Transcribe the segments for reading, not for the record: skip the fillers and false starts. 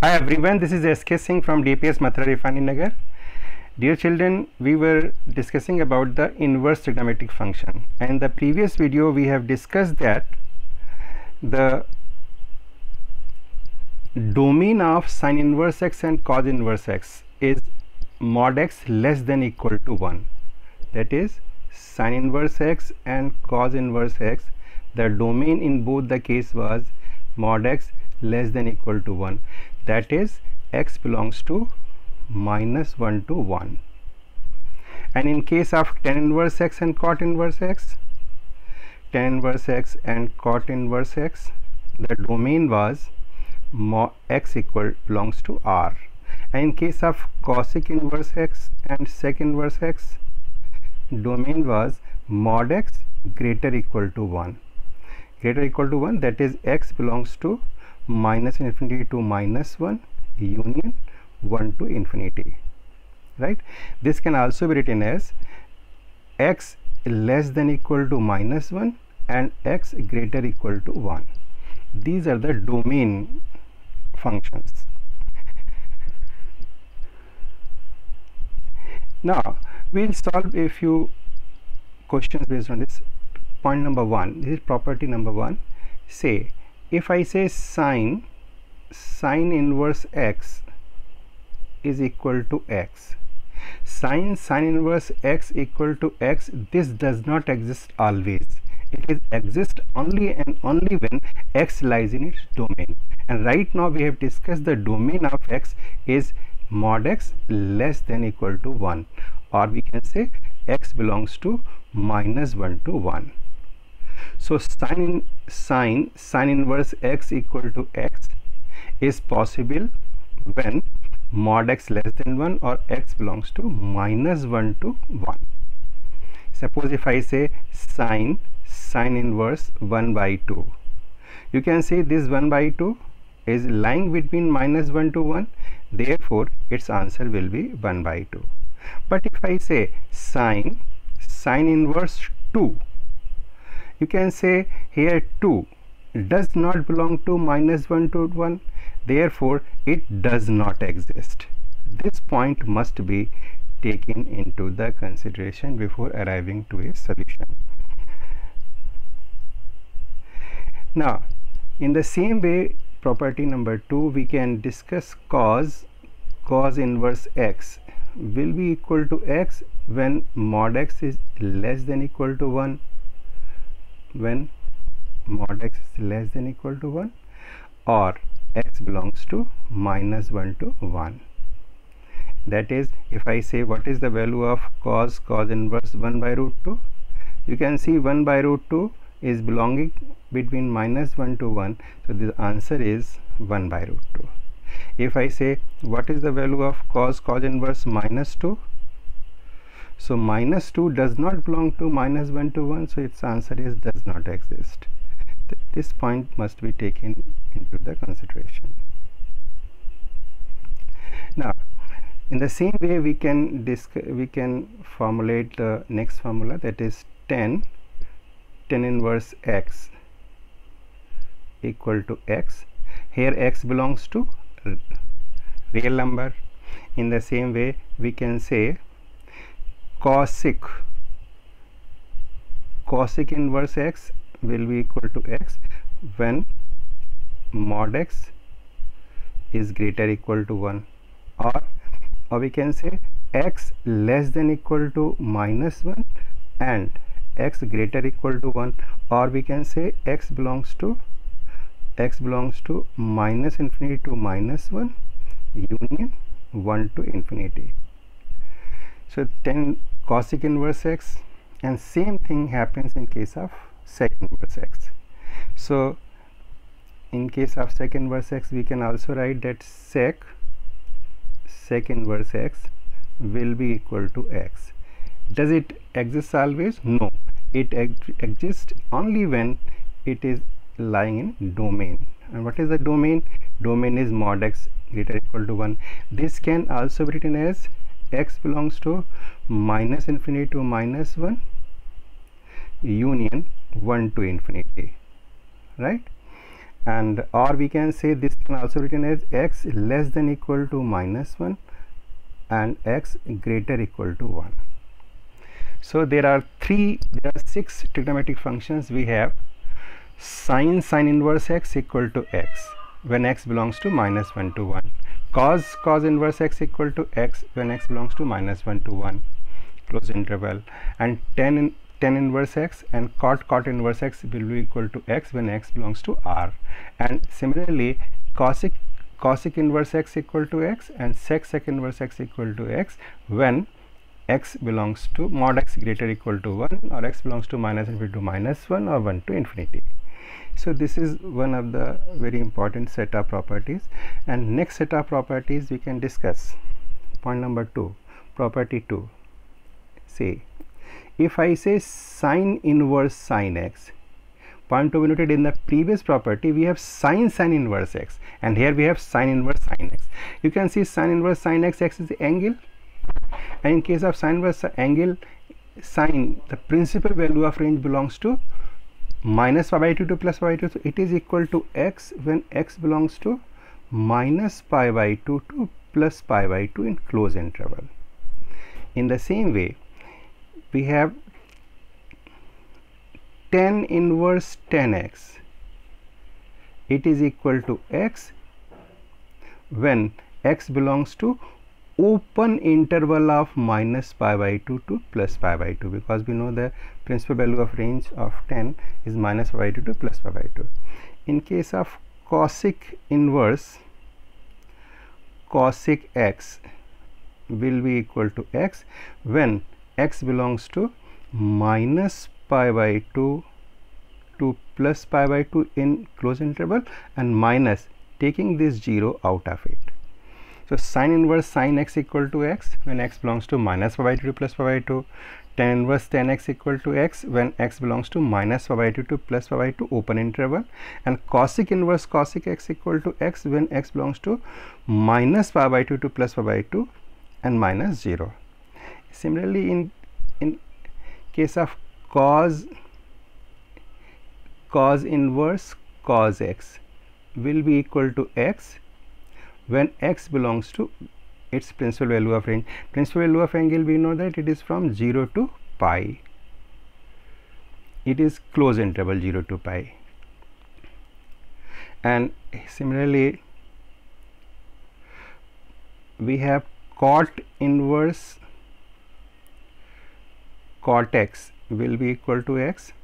Hi everyone, this is SK Singh from DPS Mathura Refinery Nagar. Dear children, we were discussing about the inverse trigonometric function, and in the previous video we have discussed that the domain of sin inverse x and cos inverse x is mod x less than equal to 1. That is, sin inverse x and cos inverse x, the domain in both the case was mod x less than equal to 1. That is, x belongs to minus 1 to 1. And in case of tan inverse x and cot inverse x, tan inverse x and cot inverse x, the domain was x belongs to R. And in case of cosec inverse x and sec inverse x, domain was mod x greater equal to 1. Greater equal to 1, that is, x belongs to minus infinity to minus 1 union 1 to infinity, right? This can also be written as x less than equal to minus 1 and x greater equal to 1. These are the domain functions. Now we'll solve a few questions based on this. Point number 1, this is property number 1. Say, if I say sin inverse x is equal to x, sin inverse x equal to x, this does not exist always. It exists only and only when x lies in its domain. And right now we have discussed the domain of x is mod x less than equal to 1, or we can say x belongs to minus 1 to 1. So sin inverse x equal to x is possible when mod x less than 1 or x belongs to minus 1 to 1. Suppose if I say sin inverse 1 by 2, you can say this 1 by 2 is lying between minus 1 to 1, therefore its answer will be 1 by 2. But if I say sin inverse 2, you can say here 2 does not belong to minus 1 to 1, therefore it does not exist. This point must be taken into the consideration before arriving to a solution. Now in the same way, property number 2, we can discuss cos inverse x will be equal to x when mod x is less than equal to 1, when mod x is less than equal to 1, or x belongs to minus 1 to 1. That is, if I say what is the value of cos inverse 1 by root 2, you can see 1 by root 2 is belonging between minus 1 to 1, so the answer is 1 by root 2. If I say what is the value of cos inverse minus 2, so minus 2 does not belong to minus 1 to 1, so its answer is does not exist. This point must be taken into the consideration. Now in the same way we can formulate the next formula, that is tan inverse x equal to x. Here x belongs to real number. In the same way we can say cosec inverse x will be equal to x when mod x is greater equal to 1, or we can say x less than equal to minus 1 and x greater equal to 1, or we can say x belongs to minus infinity to minus 1 union 1 to infinity. So tan cosec inverse x, and same thing happens in case of sec inverse x. So in case of sec inverse x, we can also write that sec inverse x will be equal to x. Does it exist always? No, it exists only when it is lying in domain. And what is the domain? Domain is mod x greater equal to 1. This can also be written as x belongs to minus infinity to minus 1 union 1 to infinity, right? and or we can say this can also written as x less than equal to -1 and x greater equal to 1. So there are 6 trigonometric functions. We have sin inverse x equal to x when x belongs to -1 to 1, cos inverse x equal to x when x belongs to -1 to 1, close interval, and tan inverse x and cot inverse x will be equal to x when x belongs to R. And similarly cosic inverse x equal to x and sec inverse x equal to x when x belongs to mod x greater equal to 1, or x belongs to -1 to -1 or 1 to infinity. So this is one of the very important set of properties. And next set of properties we can discuss. Point number 2, property 2. Say if I say sin inverse sin x, point to be noted, in the previous property we have sin inverse x, and here we have sin inverse sin x. You can see sin inverse sin x, x is the angle, and in case of sin inverse angle, sin, the principal value of range belongs to -π/2 to +π/2, so it is equal to x when x belongs to -π/2 to +π/2 in close interval. In the same way, we have tan inverse tan x, it is equal to x when x belongs to open interval of -π/2 to +π/2, because we know the principal value of range of tan is -π/2 to +π/2. In case of cosic inverse, cosic x will be equal to x when x belongs to -π/2 to +π/2 in close interval, and minus taking this 0 out of it. So sin inverse sin x equal to x when x belongs to -π/2 to +π/2, tan inverse tan x equal to x when x belongs to -π/2 to +π/2 open interval, and cosic inverse cosic x equal to x when x belongs to -π/2 to +π/2 and -0. Similarly, in case of cos inverse cos x will be equal to x when x belongs to its principal value of range. Principal value of angle, we know that it is from 0 to pi. It is close interval 0 to pi. And similarly, we have cot inverse cot x will be equal to x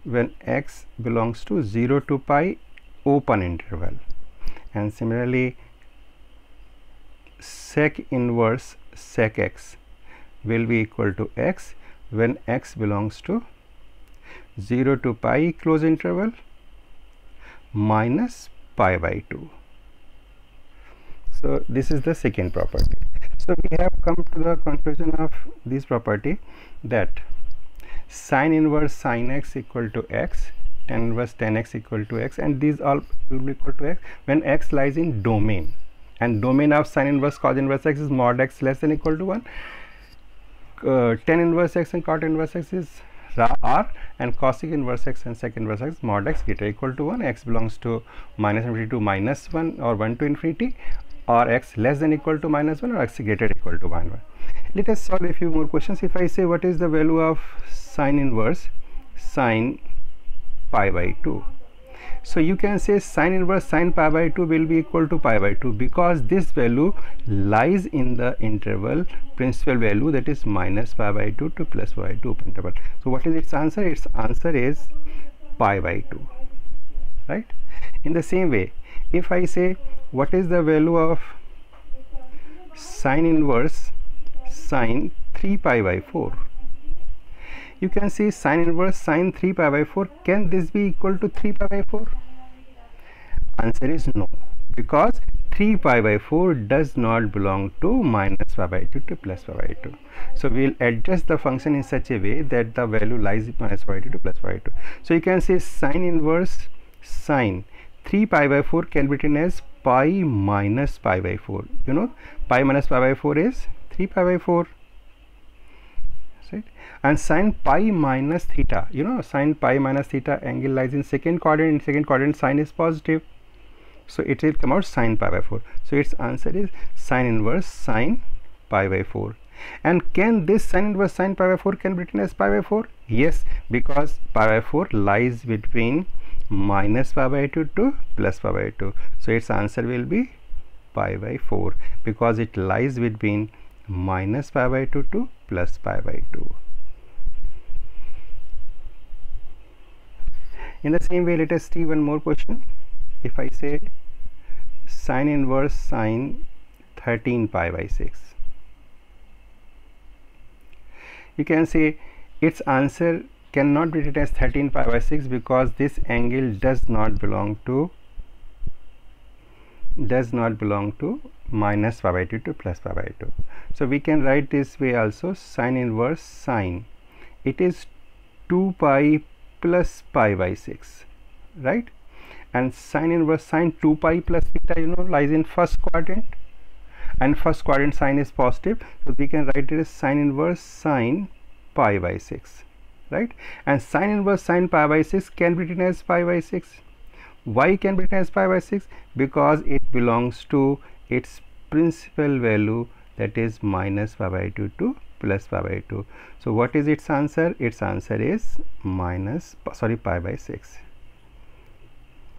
when x belongs to 0 to pi open interval. And similarly, sec inverse sec x will be equal to x when x belongs to 0 to pi close interval minus pi/2. So this is the second property. So we have come to the conclusion of this property that sin inverse sin x equal to x, tan inverse tan x equal to x, and these all will be equal to x when x lies in domain, and domain of sin inverse cos inverse x is mod x less than equal to 1, tan inverse x and cot inverse x is R, and cosec inverse x and sec inverse x mod x greater equal to 1, x belongs to -infinity to -1 or 1 to infinity, or x less than equal to -1 or x greater equal to 1. Let us solve a few more questions. If I say what is the value of sin inverse sin pi/2, so you can say sin inverse sin pi/2 will be equal to pi/2 because this value lies in the interval principal value, that is -pi/2 to +pi/2 open interval. So what is its answer? Its answer is pi/2, right? In the same way, if I say what is the value of sin inverse sin 3pi/4, you can see sin inverse sin 3pi/4, can this be equal to 3pi/4? Answer is no, because 3pi/4 does not belong to -pi/2 to +pi/2. So we will adjust the function in such a way that the value lies -pi/2 to +pi/2. So you can say sin inverse sin 3pi/4 can be written as pi minus pi/4. You know, pi minus pi/4 is 3pi/4. right? And sine pi minus theta, you know, sine pi minus theta angle lies in second quadrant. In second quadrant sine is positive, so it will come out sine pi by 4. So its answer is sine inverse sine pi by 4. And can this sine inverse sine pi by 4 can be written as pi by 4? Yes, because pi by 4 lies between minus pi by 2 to plus pi by 2. So its answer will be pi by 4, because it lies between minus pi by 2 to plus pi by 2. In the same way, let us see one more question. If I say sine inverse sine 13 pi by 6, you can say its answer cannot be written as 13 pi by 6, because this angle does not belong to minus pi by 2 to plus pi by 2. So we can write this way also, sine inverse sine, it is 2 pi plus pi by 6, right? And sine inverse sine 2 pi plus theta, you know, lies in first quadrant, and first quadrant sine is positive, so we can write it as sine inverse sine pi by 6, right? And sine inverse sine pi by 6 can be written as pi by 6. Why can be written as pi by 6? Because it belongs to its principal value, that is minus pi by 2 to plus pi by 2. So what is its answer? Its answer is pi by 6.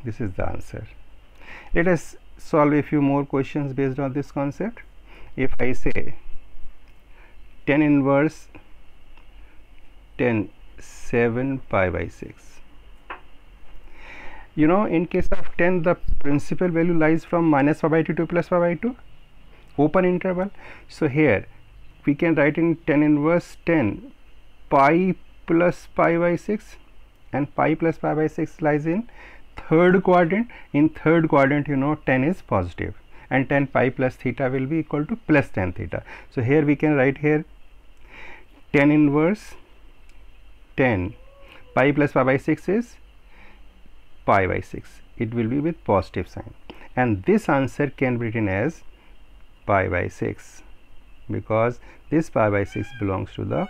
This is the answer. Let us solve a few more questions based on this concept. If I say tan inverse tan 7 pi by 6, you know, in case of tan, the principal value lies from minus pi by 2 to plus pi by 2, open interval. So here we can write in tan inverse 10 pi plus pi by 6, and pi plus pi by 6 lies in third quadrant. In third quadrant, you know, tan is positive, and tan pi plus theta will be equal to plus tan theta. So here we can write here tan inverse 10 pi plus pi by 6 is pi by 6. It will be with positive sign, and this answer can be written as pi by 6, because this pi by 6 belongs to the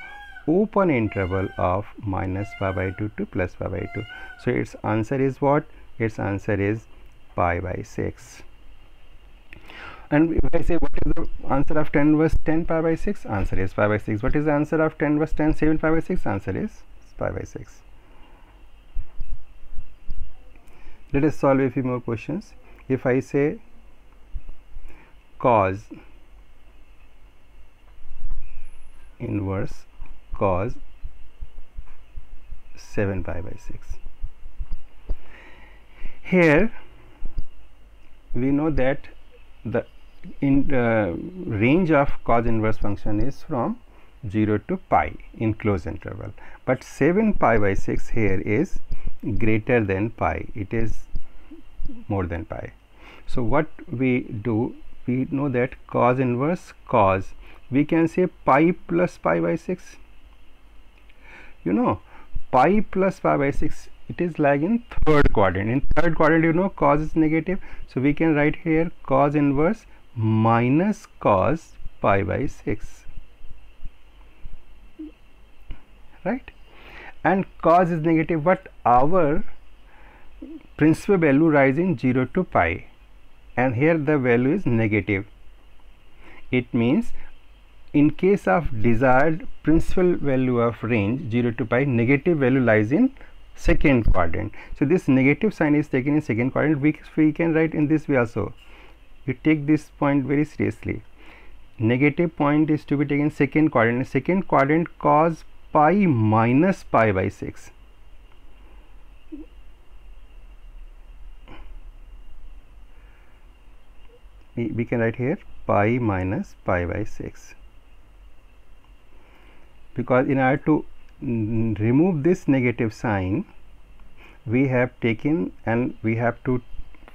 open interval of minus pi by 2 to plus pi by 2. So its answer is what? Its answer is pi by 6. And if I say what is the answer of tan inverse 10 pi by 6, answer is pi by 6. What is the answer of tan inverse tan 7 pi by 6? Answer is pi by 6. Let us solve a few more questions. If I say cos inverse cos 7 pi by 6, here we know that the range of cos inverse function is from 0 to pi in closed interval, but 7 pi by 6 here is greater than pi, it is more than pi. So what we do, we know that cos inverse cos, we can say pi plus pi by 6, you know, pi plus pi by 6, it is lying in third quadrant. In third quadrant, you know, cos is negative, so we can write here cos inverse minus cos pi by 6, right? And cos is negative, but our principal value lies in 0 to pi, and here the value is negative. It means in case of desired principal value of range 0 to pi, negative value lies in second quadrant. So this negative sign is taken in second quadrant. We can write in this way also. You take this point very seriously. Negative point is to be taken in second quadrant. Second quadrant cos pi minus pi by 6. We can write here pi minus pi by 6, because in order to remove this negative sign, we have taken and we have to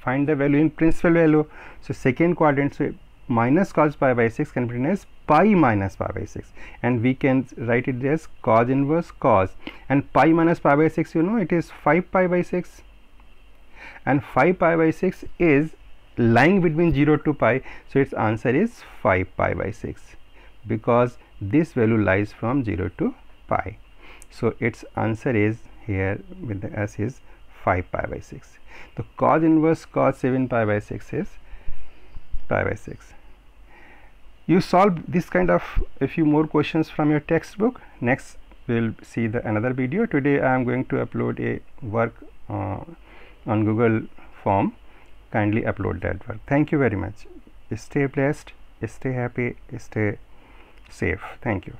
find the value in principal value. So second quadrant, so minus cos pi by 6 can be written as pi minus pi by 6, and we can write it as cos inverse cos, and pi minus pi by 6, you know, it is 5 pi by 6, and 5 pi by 6 is lying between 0 to pi, so its answer is 5 pi by 6, because this value lies from 0 to pi. So its answer is here with the S is 5 pi by 6. The cos inverse cos 7 pi by 6 is pi by 6. You solve this kind of a few more questions from your textbook. Next we'll see the another video. Today I am going to upload a work on Google form. Kindly upload that work. Thank you very much. Stay blessed, stay happy, stay safe. Thank you.